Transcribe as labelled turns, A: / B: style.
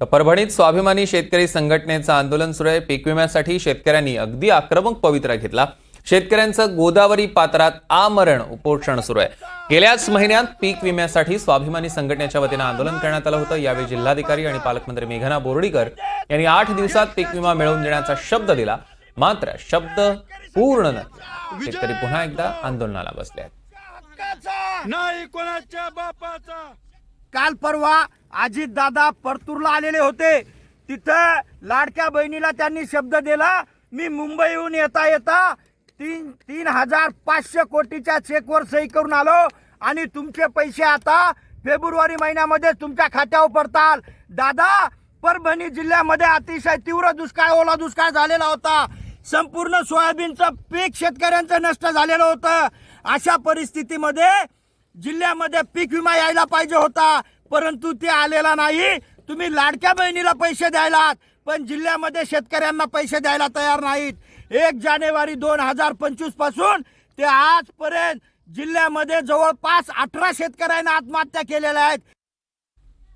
A: तर परभणीत स्वाभिमानी शेतकरी संघटनेचं आंदोलन सुरू आहे। पीक विम्यासाठी शेतकऱ्यांनी अगदी आक्रमक पवित्रा घेतला। शेतकऱ्यांचं गोदावरी पात्रात आमरण उपोषण सुरू आहे। गेल्याच महिन्यात पीक विम्यासाठी स्वाभिमानी संघटनेच्या वतीने आंदोलन करण्यात आलं होतं। यावेळी जिल्हाधिकारी आणि पालकमंत्री मेघना बोर्डीकर यांनी 8 दिवसात पीक विमा मिळवून देण्याचा शब्द दिला, मात्र शब्द पूर्ण न केला। शेतकरी पुन्हा एकदा आंदोलनाला बसले आहेत।
B: नाही कोणाच्या बापाचा।
C: काल परवा अजित दादा परतूरला आलेले होते। तिथं लाडक्या बहिणीला त्यांनी शब्द दिला, मी मुंबईहून येता येता 3,500 कोटीच्या चेकवर सही करून आलो आणि तुमचे पैसे आता फेब्रुवारी महिन्यामध्ये तुमच्या खात्यावर पडताल। दादा, परभणी जिल्ह्यामध्ये अतिशय तीव्र दुष्काळ, ओला दुष्काळ झालेला होता। संपूर्ण सोयाबीनचं पीक शेतकऱ्यांचं नष्ट झालेलं होतं। अशा परिस्थितीमध्ये जिल्ह्यामध्ये पीक विमा यायला पाहिजे होता, परंतु ते आलेला नाही। तुम्ही लाडक्या बहिणीला पैसे द्यायलात, पण जिल्ह्यामध्ये शेतकऱ्यांना पैसे द्यायला तयार नाहीत। 1 जानेवारी 2025 पासून ते आजपर्यंत जिल्ह्यामध्ये जवळपास 18 शेतकऱ्यांना आत्महत्या केलेल्या आहेत।